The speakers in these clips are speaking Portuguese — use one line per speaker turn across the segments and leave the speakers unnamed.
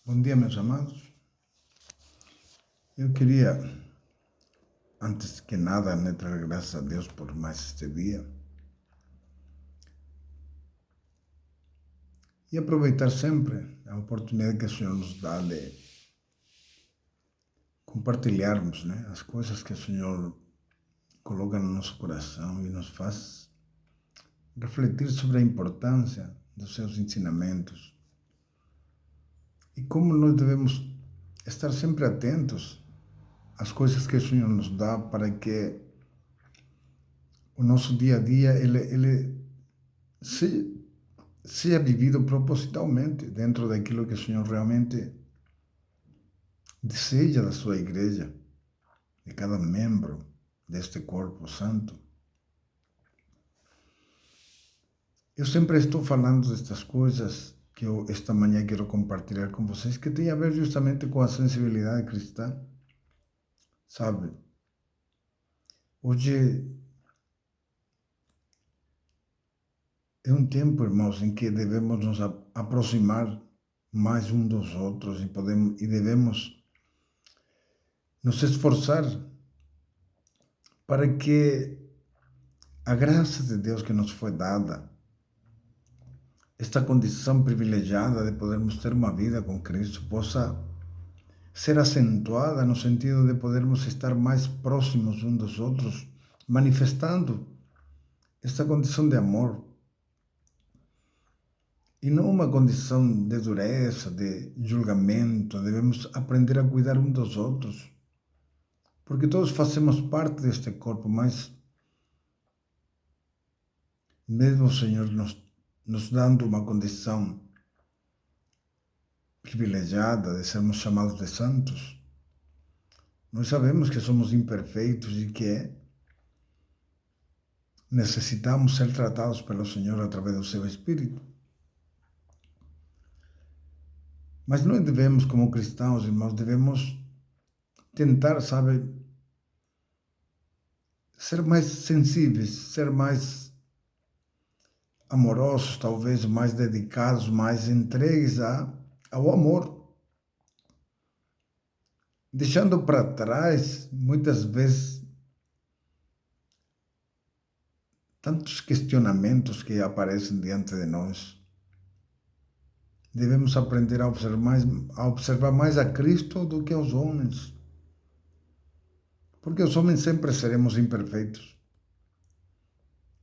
Bom dia, meus amados. Eu queria, antes que nada, dar graças a Deus por mais este dia e aproveitar sempre a oportunidade que o Senhor nos dá de compartilharmos, as coisas que o Senhor coloca no nosso coração e nos faz refletir sobre a importância dos seus ensinamentos e como nós devemos estar sempre atentos às coisas que o Senhor nos dá para que o nosso dia a dia ele seja vivido propositalmente dentro daquilo que o Senhor realmente deseja da sua igreja, de cada membro deste corpo santo. Eu sempre estou falando destas coisas que eu esta manhã quero compartilhar com vocês, que tem a ver justamente com a sensibilidade cristã, sabe? Hoje é um tempo, irmãos, em que devemos nos aproximar mais um dos outros e devemos nos esforçar para que a graça de Deus que nos foi dada, esta condição privilegiada de podermos ter uma vida com Cristo, possa ser acentuada no sentido de podermos estar mais próximos uns dos outros, manifestando esta condição de amor. E não uma condição de dureza, de julgamento. Devemos aprender a cuidar uns dos outros, porque todos fazemos parte deste corpo, mas mesmo o Senhor nos dando uma condição privilegiada de sermos chamados de santos, nós sabemos que somos imperfeitos e que necessitamos ser tratados pelo Senhor através do seu Espírito. Mas nós devemos, como cristãos, irmãos, devemos tentar, ser mais sensíveis, ser mais amorosos, talvez mais dedicados, mais entregues ao amor, deixando para trás, muitas vezes, tantos questionamentos que aparecem diante de nós. Devemos aprender a observar mais a Cristo do que aos homens, porque os homens sempre seremos imperfeitos.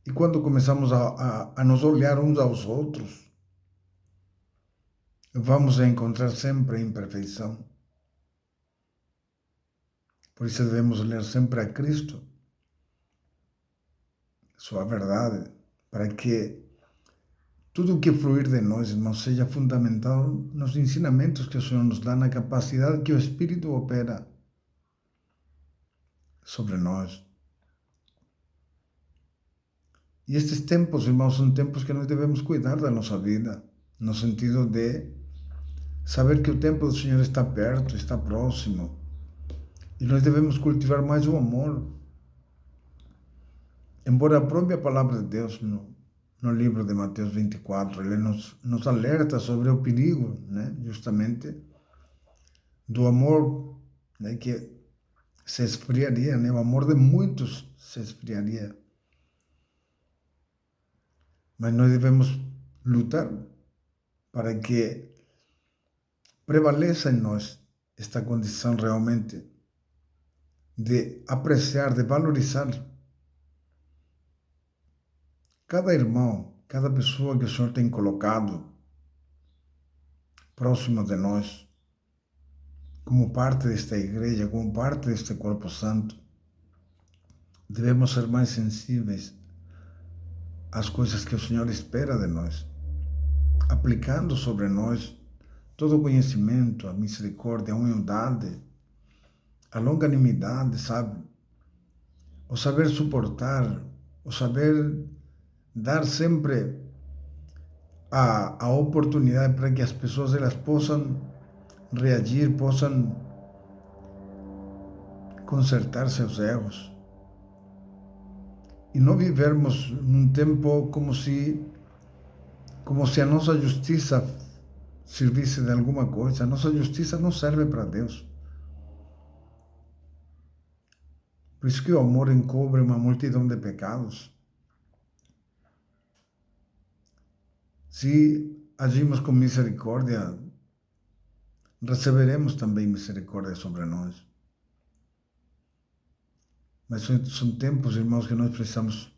E quando começamos a nos olhar uns aos outros, vamos encontrar sempre a imperfeição. Por isso devemos olhar sempre a Cristo, sua verdade, para que tudo o que fluir de nós, irmãos, seja fundamental nos ensinamentos que o Senhor nos dá, na capacidade que o Espírito opera sobre nós. E estes tempos, irmãos, são tempos que nós devemos cuidar da nossa vida, no sentido de saber que o tempo do Senhor está perto, está próximo, e nós devemos cultivar mais o amor. Embora a própria palavra de Deus, no livro de Mateus 24, ele nos alerta sobre o perigo, justamente, do amor, que se esfriaria, o amor de muitos se esfriaria. Mas nós devemos lutar para que prevaleça em nós esta condição realmente de apreciar, de valorizar cada irmão, cada pessoa que o Senhor tem colocado próximo de nós, como parte desta igreja, como parte deste corpo santo. Devemos ser mais sensíveis às coisas que o Senhor espera de nós, aplicando sobre nós todo o conhecimento, a misericórdia, a humildade, a longanimidade, o saber suportar, o saber dar sempre a oportunidade para que as pessoas elas possam reagir, possam consertar seus erros. E não vivermos num tempo como se a nossa justiça servir-se de alguma coisa. A nossa justiça não serve para Deus. Por isso que o amor encobre uma multidão de pecados. Se agimos com misericórdia, receberemos também misericórdia sobre nós. Mas são tempos, irmãos, que nós precisamos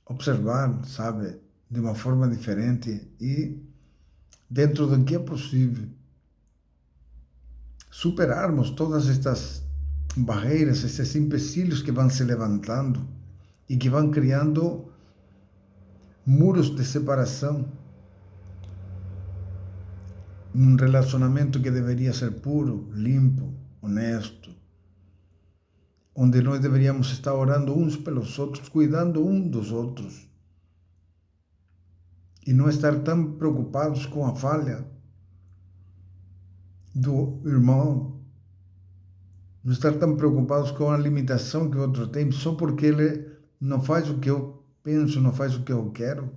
observar, sabe, de uma forma diferente e, dentro do que é possível, superarmos todas estas barreiras, esses empecilhos que vão se levantando e que vão criando muros de separação num relacionamento que deveria ser puro, limpo, honesto, onde nós deveríamos estar orando uns pelos outros, cuidando uns dos outros, e não estar tão preocupados com a falha do irmão, não estar tão preocupados com a limitação que o outro tem, só porque ele não faz o que eu penso, não faz o que eu quero.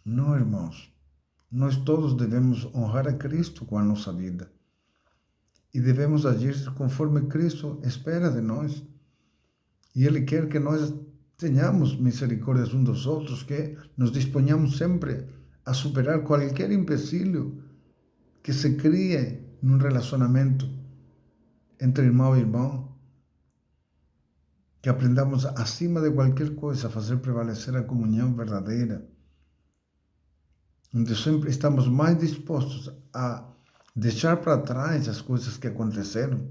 Não, irmãos. Nós todos devemos honrar a Cristo com a nossa vida. E devemos agir conforme Cristo espera de nós. E Ele quer que nós tenhamos misericórdia uns dos outros, que nos disponhamos sempre a superar qualquer empecilho que se crie num relacionamento entre irmão e irmão. Que aprendamos, acima de qualquer coisa, a fazer prevalecer a comunhão verdadeira, onde sempre estamos mais dispostos a deixar para trás as coisas que aconteceram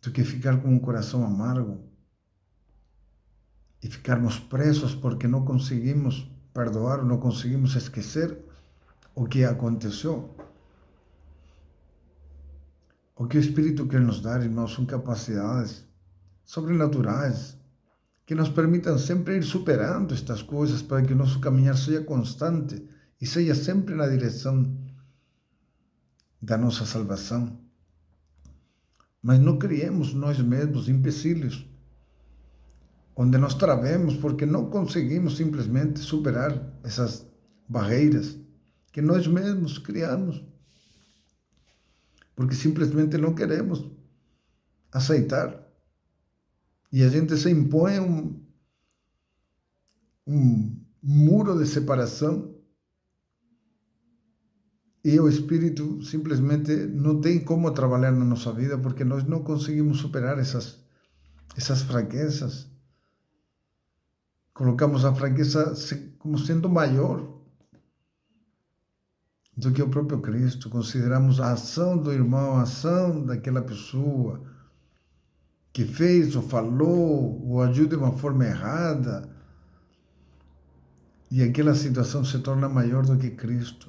do que ficar com um coração amargo e ficarmos presos porque não conseguimos perdoar, não conseguimos esquecer o que aconteceu. O que o Espírito quer nos dar, irmãos, são capacidades sobrenaturais que nos permitam sempre ir superando estas coisas para que o nosso caminhar seja constante e seja sempre na direção da nossa salvação. Mas não criemos nós mesmos empecilhos, onde nós travemos porque não conseguimos simplesmente superar essas barreiras que nós mesmos criamos, porque simplesmente não queremos aceitar. E a gente se impõe um muro de separação e o Espírito simplesmente não tem como trabalhar na nossa vida porque nós não conseguimos superar essas fraquezas. Colocamos a fraqueza como sendo maior do que o próprio Cristo. Consideramos a ação do irmão, a ação daquela pessoa que fez ou falou ou agiu de uma forma errada, e aquela situação se torna maior do que Cristo.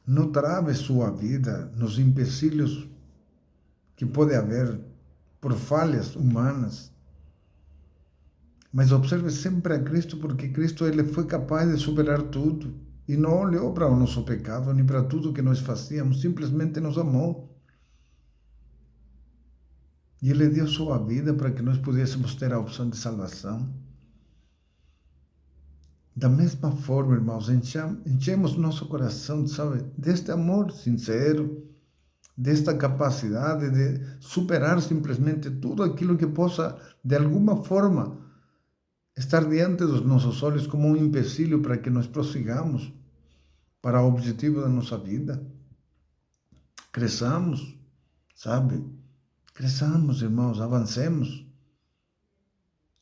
Não trave sua vida nos empecilhos que pode haver por falhas humanas, mas observe sempre a Cristo, porque Cristo ele foi capaz de superar tudo e não olhou para o nosso pecado nem para tudo que nós fazíamos, simplesmente nos amou. E Ele deu sua vida para que nós pudéssemos ter a opção de salvação. Da mesma forma, irmãos, enchemos nosso coração, sabe, deste amor sincero, desta capacidade de superar simplesmente tudo aquilo que possa, de alguma forma, estar diante dos nossos olhos como um empecilho para que nós prossigamos para o objetivo da nossa vida. Cresçamos, sabe? Cresçamos, irmãos, avancemos.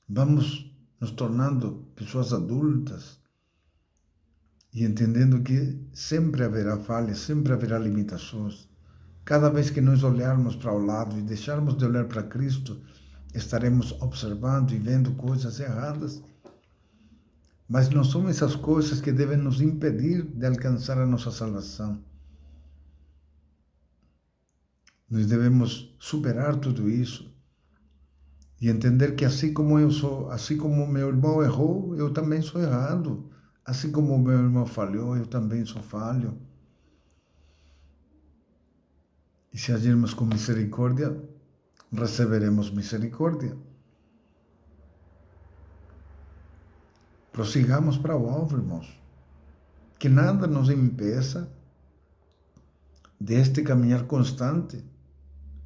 Vamos nos tornando pessoas adultas e entendendo que sempre haverá falhas, sempre haverá limitações. Cada vez que nós olharmos para o lado e deixarmos de olhar para Cristo, estaremos observando e vendo coisas erradas. Mas não são essas coisas que devem nos impedir de alcançar a nossa salvação. Nós devemos superar tudo isso e entender que assim como eu sou, assim como meu irmão errou, eu também sou errado. Assim como meu irmão falhou, eu também sou falho. E se agirmos com misericórdia, receberemos misericórdia. Prossigamos para o alvo, irmãos. Que nada nos impeça deste caminhar constante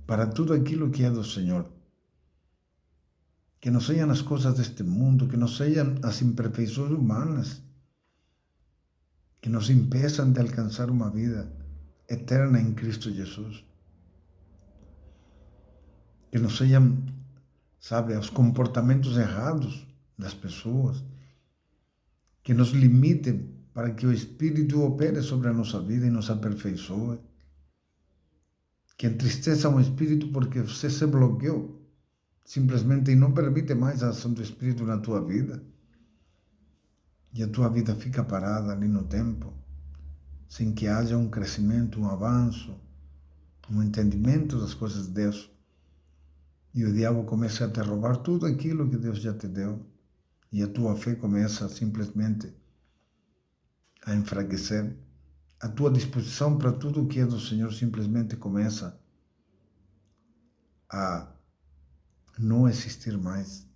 para tudo aquilo que é do Senhor. Que não sejam as coisas deste mundo, que não sejam as imperfeições humanas, que nos impeçam de alcançar uma vida eterna em Cristo Jesus. Que não sejam, sabe, os comportamentos errados das pessoas, que nos limitem para que o Espírito opere sobre a nossa vida e nos aperfeiçoe. Que entristeça o Espírito porque você se bloqueou simplesmente e não permite mais a ação do Espírito na tua vida. E a tua vida fica parada ali no tempo, sem que haja um crescimento, um avanço, um entendimento das coisas de Deus. E o diabo começa a te roubar tudo aquilo que Deus já te deu. E a tua fé começa simplesmente a enfraquecer. A tua disposição para tudo o que é do Senhor simplesmente começa a não existir mais.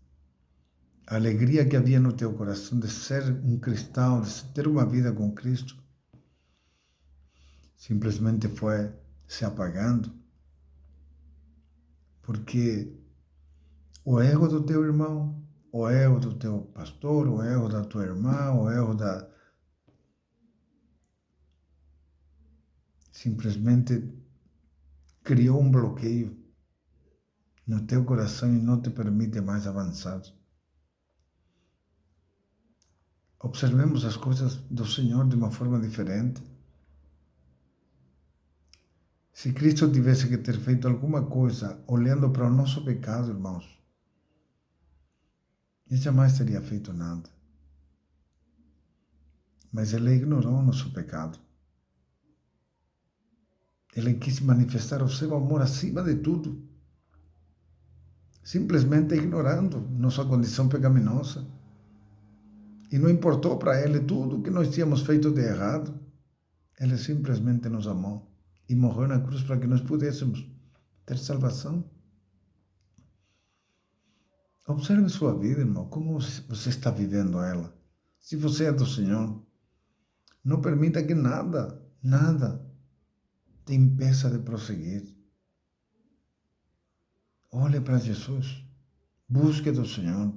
A alegria que havia no teu coração de ser um cristão, de ter uma vida com Cristo, simplesmente foi se apagando, porque o erro do teu irmão, o erro do teu pastor, o erro da tua irmã, o erro da... simplesmente criou um bloqueio no teu coração e não te permite mais avançar. Observemos as coisas do Senhor de uma forma diferente. Se Cristo tivesse que ter feito alguma coisa olhando para o nosso pecado, irmãos, ele jamais teria feito nada. Mas ele ignorou o nosso pecado. Ele quis manifestar o seu amor acima de tudo, simplesmente ignorando nossa condição pecaminosa. E não importou para ele tudo o que nós tínhamos feito de errado. Ele simplesmente nos amou e morreu na cruz para que nós pudéssemos ter salvação. Observe sua vida, irmão, como você está vivendo ela. Se você é do Senhor, não permita que nada te impeça de prosseguir. Olhe para Jesus, busque do Senhor.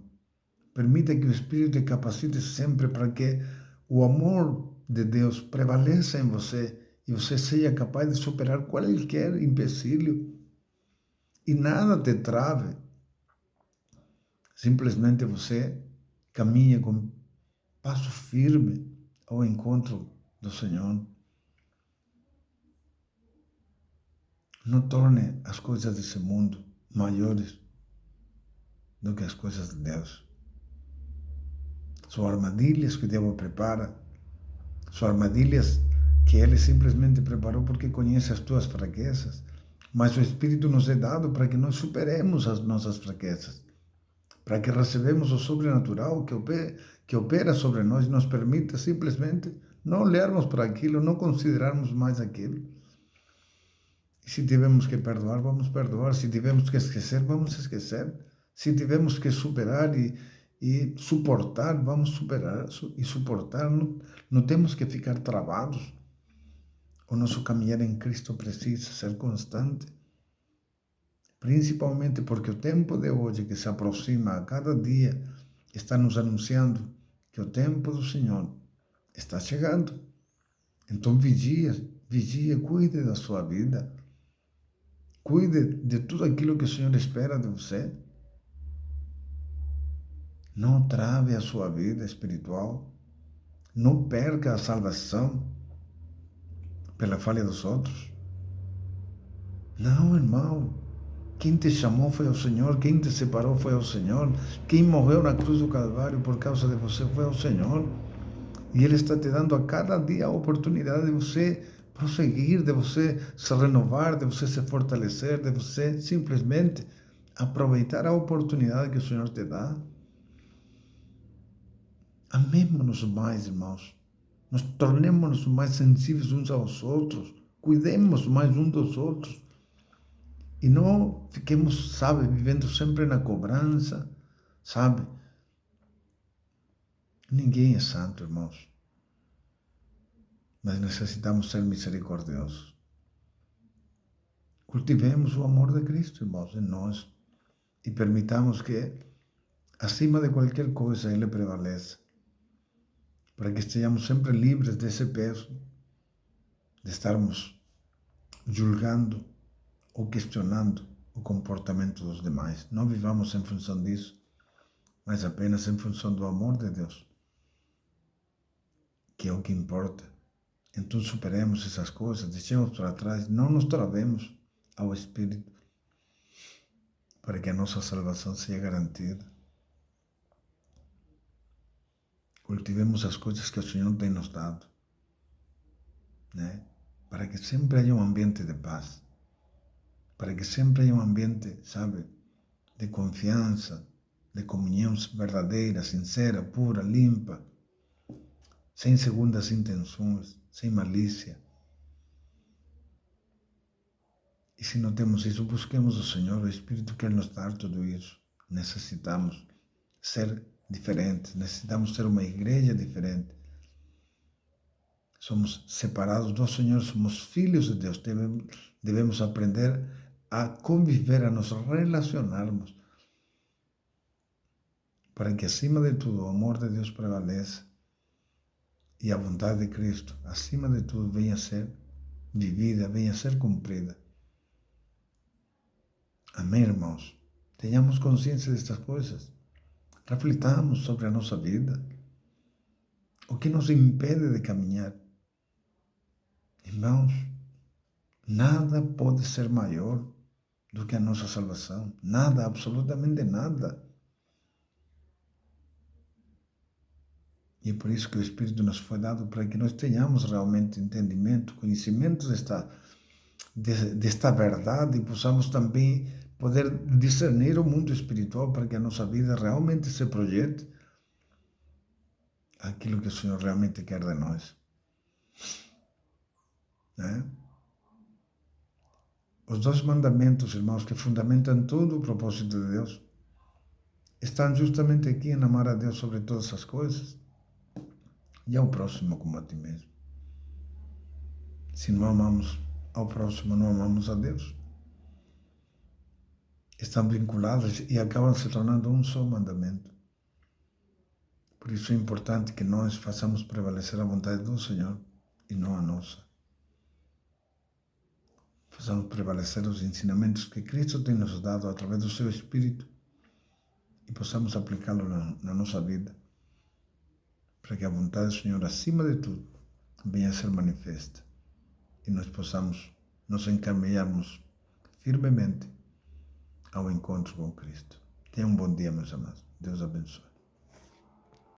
Permita que o Espírito te capacite sempre para que o amor de Deus prevaleça em você e você seja capaz de superar qualquer empecilho e nada te trave. Simplesmente você caminha com passo firme ao encontro do Senhor. Não torne as coisas desse mundo maiores do que as coisas de Deus. São armadilhas que o diabo prepara, são armadilhas que ele simplesmente preparou porque conhece as tuas fraquezas, mas o Espírito nos é dado para que nós superemos as nossas fraquezas, para que recebemos o sobrenatural que opera sobre nós e nos permita simplesmente não olharmos para aquilo, não considerarmos mais aquilo. E se tivermos que perdoar, vamos perdoar. Se tivermos que esquecer, vamos esquecer. Se tivermos que superar e suportar, vamos superar e suportar. Não temos que ficar travados. O nosso caminhar em Cristo precisa ser constante. Principalmente porque o tempo de hoje que se aproxima a cada dia está nos anunciando que o tempo do Senhor está chegando. Então vigie, cuide da sua vida. Cuide de tudo aquilo que o Senhor espera de você. Não trave a sua vida espiritual. Não perca a salvação pela falha dos outros. Não, irmão. Quem te chamou foi o Senhor. Quem te separou foi o Senhor. Quem morreu na cruz do Calvário por causa de você foi o Senhor. E Ele está te dando a cada dia a oportunidade de você prosseguir, de você se renovar, de você se fortalecer, de você simplesmente aproveitar a oportunidade que o Senhor te dá. Amemos-nos mais, irmãos. Nos tornemos mais sensíveis uns aos outros. Cuidemos mais uns dos outros. E não fiquemos, sabe, vivendo sempre na cobrança, sabe? Ninguém é santo, irmãos. Mas necessitamos ser misericordiosos. Cultivemos o amor de Cristo, irmãos, em nós. E permitamos que, acima de qualquer coisa, Ele prevaleça. Para que estejamos sempre livres desse peso, de estarmos julgando ou questionando o comportamento dos demais. Não vivamos em função disso, mas apenas em função do amor de Deus, que é o que importa. Então superemos essas coisas, deixemos para trás, não nos travemos ao Espírito, para que a nossa salvação seja garantida. Cultivemos as coisas que o Senhor tem nos dado, né? Para que sempre haya um ambiente de paz, para que sempre haya um ambiente, sabe, de confiança, de comunhão verdadeira, sincera, pura, limpa, sem segundas intenções, sem malícia. E se não temos isso, busquemos o Senhor, o Espírito quer nos dar tudo isso. Necessitamos ser diferentes, necessitamos ser uma igreja diferente. Somos separados do Senhor, somos filhos de Deus, devemos aprender a conviver, a nos relacionarmos, para que acima de tudo o amor de Deus prevaleça e a vontade de Cristo, acima de tudo, venha a ser vivida, venha a ser cumprida. Amém, irmãos? Tenhamos consciência destas coisas. Reflitamos sobre a nossa vida. O que nos impede de caminhar? Irmãos, nada pode ser maior do que a nossa salvação. Nada, absolutamente nada. E é por isso que o Espírito nos foi dado, para que nós tenhamos realmente entendimento, conhecimento desta verdade, e possamos também poder discernir o mundo espiritual, para que a nossa vida realmente se projete aquilo que o Senhor realmente quer de nós. Né? Os 2 mandamentos, irmãos, que fundamentam todo o propósito de Deus, estão justamente aqui, em amar a Deus sobre todas as coisas e ao próximo como a ti mesmo. Se não amamos ao próximo, não amamos a Deus. Estão vinculados e acabam se tornando um só mandamento. Por isso é importante que nós façamos prevalecer a vontade do Senhor e não a nossa. Façamos prevalecer os ensinamentos que Cristo tem nos dado através do seu Espírito e possamos aplicá-lo na nossa vida, para que a vontade do Senhor, acima de tudo, venha a ser manifesta e nós possamos nos encaminharmos firmemente ao encontro com Cristo. Tenha um bom dia, meus amados. Deus abençoe.